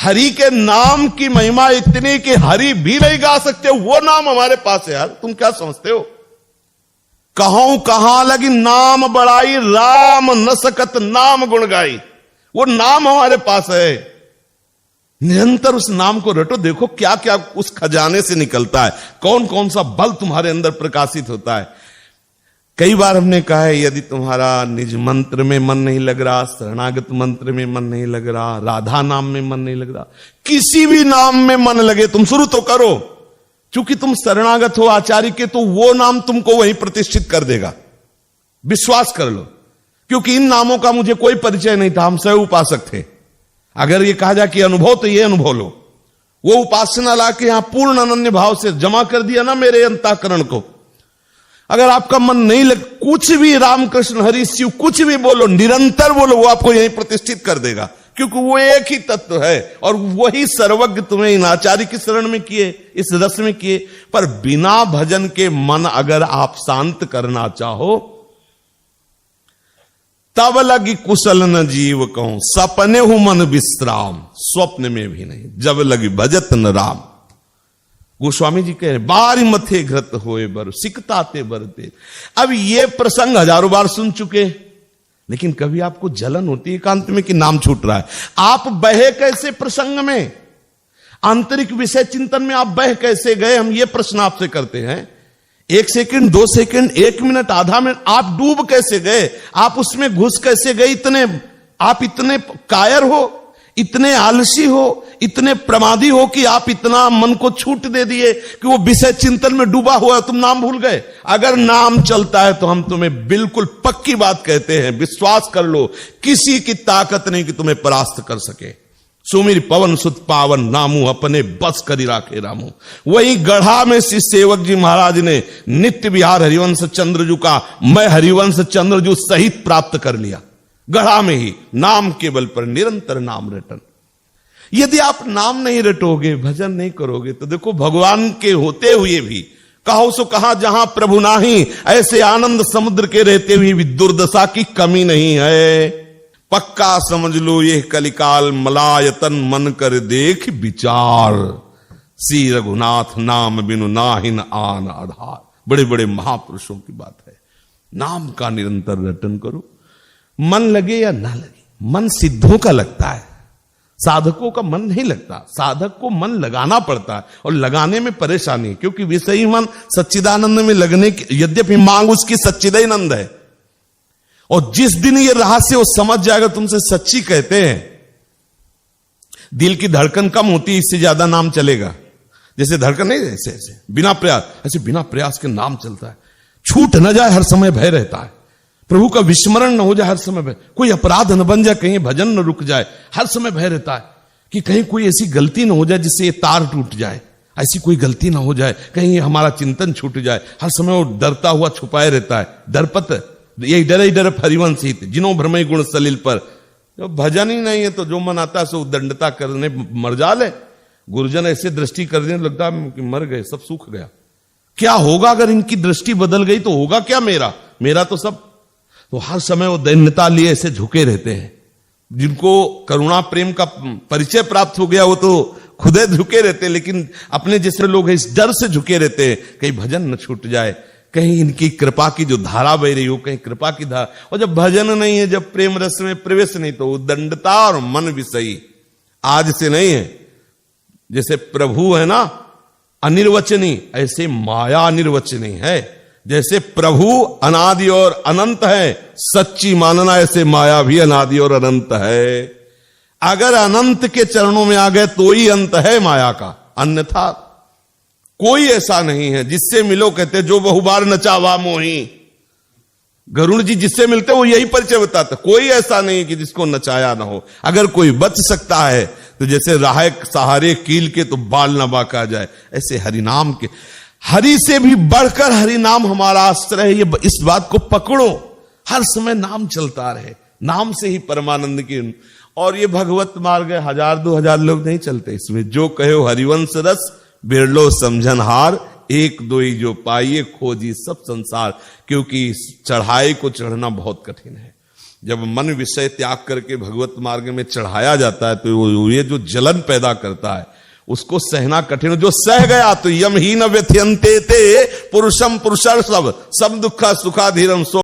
हरि के नाम की महिमा इतनी कि हरि भी नहीं गा सकते, वो नाम हमारे पास है यार। तुम क्या समझते हो? कहूं कहां लगी नाम बड़ाई, राम न सकत नाम गुण गाई। वो नाम हमारे पास है, निरंतर उस नाम को रटो। देखो क्या क्या उस खजाने से निकलता है, कौन कौन सा बल तुम्हारे अंदर प्रकाशित होता है। कई बार हमने कहा है, यदि तुम्हारा निज मंत्र में मन नहीं लग रहा, शरणागत मंत्र में मन नहीं लग रहा, राधा नाम में मन नहीं लग रहा, किसी भी नाम में मन लगे, तुम शुरू तो करो। क्योंकि तुम शरणागत हो आचार्य के, तो वो नाम तुमको वहीं प्रतिष्ठित कर देगा, विश्वास कर लो। क्योंकि इन नामों का मुझे कोई परिचय नहीं था, हम स्वयं उपासक थे। अगर ये कहा जाए कि अनुभव, तो ये अनुभव लो। वो उपासना ला के यहां पूर्ण अनन्य भाव से जमा कर दिया ना मेरे अंतःकरण को। अगर आपका मन नहीं लग, कुछ भी रामकृष्ण हरि शिव कुछ भी बोलो, निरंतर बोलो, वो आपको यहीं प्रतिष्ठित कर देगा। क्योंकि वो एक ही तत्व है, और वही सर्वज्ञ तुम्हें इन आचार्य की शरण में किए, इस रस में किए। पर बिना भजन के मन अगर आप शांत करना चाहो, तब लगी कुशल न जीव कहूं, सपने हूं मन विश्राम, स्वप्न में भी नहीं, जब लगी भजत न राम। गोस्वामी जी कह रहे, बारी मथे घृत होए बर, सिकताते बरते। अब ये प्रसंग हजारों बार सुन चुके, लेकिन कभी आपको जलन होती है एकांत में कि नाम छूट रहा है। आप बहे कैसे प्रसंग में, आंतरिक विषय चिंतन में आप बह कैसे गए, हम ये प्रश्न आपसे करते हैं। 1 सेकंड, 2 सेकंड, 1 मिनट, आधा मिनट, आप डूब कैसे गए, आप उसमें घुस कैसे गए? आप इतने कायर हो, इतने आलसी हो, इतने प्रमादी हो कि आप इतना मन को छूट दे दिए कि वो विषय चिंतन में डूबा हुआ, तुम नाम भूल गए। अगर नाम चलता है तो हम तुम्हें बिल्कुल पक्की बात कहते हैं, विश्वास कर लो, किसी की ताकत नहीं कि तुम्हें परास्त कर सके। सुमिर पवन सुत पावन, नामू अपने बस करी राखे रामू। वही गढ़ा में श्री सेवक जी महाराज ने नित्य विहार हरिवंश चंद्रजू का मैं हरिवंश चंद्रजू सहित प्राप्त कर लिया। गढ़ा में ही नाम के बल पर निरंतर नाम रटन। यदि आप नाम नहीं रटोगे, भजन नहीं करोगे, तो देखो भगवान के होते हुए भी कहो सो कहा जहां प्रभु नाही, ऐसे आनंद समुद्र के रहते हुए भी दुर्दशा की कमी नहीं है। पक्का समझ लो ये कलिकाल मलायतन, मन कर देख विचार, श्री रघुनाथ नाम बिनु नाहिन आन आधार। बड़े बड़े महापुरुषों की बात है। नाम का निरंतर रटन करो, मन लगे या ना लगे। मन सिद्धों का लगता है, साधकों का मन नहीं लगता। साधक को मन लगाना पड़ता है, और लगाने में परेशानी, क्योंकि विषयी मन सच्चिदानंद में लगने की, यद्यपि मांग उसकी सच्चिदानंद है। और जिस दिन ये रहस्य वो समझ जाएगा, तुमसे सच्ची कहते हैं, दिल की धड़कन कम होती है, इससे ज्यादा नाम चलेगा। जैसे धड़कन नहीं, ऐसे ऐसे बिना प्रयास, ऐसे बिना प्रयास के नाम चलता है। छूट न जाए, हर समय भय रहता है। प्रभु का विस्मरण न हो जाए, हर समय भय। कोई अपराध न बन जाए, कहीं भजन न रुक जाए, हर समय भय रहता है कि कहीं कोई ऐसी गलती न हो जाए जिससे ये तार टूट जाए। ऐसी कोई गलती ना हो जाए, कहीं हमारा चिंतन छूट जाए। हर समय वो डरता हुआ छुपाए रहता है। डरपत यही डर हरिवंश हित, जिन्हों भ्रमई गुण सलिल पर। जो भजन ही नहीं है तो जो मन आता है सो दंडता करने मर जाले। गुरुजन ऐसे दृष्टि कर देने लगता है कि मर गए, सब सूख गया। क्या होगा अगर इनकी दृष्टि बदल गई तो होगा क्या मेरा तो सब। तो हर समय वो दैन्यता लिए ऐसे झुके रहते हैं। जिनको करुणा प्रेम का परिचय प्राप्त हो गया वो तो खुदे झुके रहते, लेकिन अपने जैसे लोग इस डर से झुके रहते हैं कहीं भजन न छूट जाए, कहीं इनकी कृपा की जो धारा बह रही हो, कहीं कृपा की धारा। और जब भजन नहीं है, जब प्रेम रस में प्रवेश नहीं, तो उद्दंडता और मन विषयी आज से नहीं है। जैसे प्रभु है ना अनिर्वचनीय, ऐसे माया निर्वचनीय है। जैसे प्रभु अनादि और अनंत है, सच्ची मानना ऐसे माया भी अनादि और अनंत है। अगर अनंत के चरणों में आ गए तो ही अंत है माया का, अन्यथा कोई ऐसा नहीं है। जिससे मिलो कहते जो बहुबार नचावा मोही, गरुड़ जी जिससे मिलते वो यही परिचय बताते। कोई ऐसा नहीं कि जिसको नचाया ना हो। अगर कोई बच सकता है तो जैसे राह सहारे कील के तो बाल न बाका जाए, ऐसे हरिनाम के, हरि से भी बढ़कर हरिनाम हमारा आश्रय है। ये इस बात को पकड़ो, हर समय नाम चलता रहे, नाम से ही परमानंद की। और ये भगवत मार्ग 1000-2000 लोग नहीं चलते इसमें। जो कहो हरिवंश रस बिरलो समझन हार, एक दो ही जो पाइए खोजी सब संसार। क्योंकि चढ़ाई को चढ़ना बहुत कठिन है। जब मन विषय त्याग करके भगवत मार्ग में चढ़ाया जाता है तो ये जो जलन पैदा करता है उसको सहना कठिन। जो सह गया तो यम ही न व्यथयन्ते ते पुरुषम पुरुषर सब दुखा सुखाधीरम सो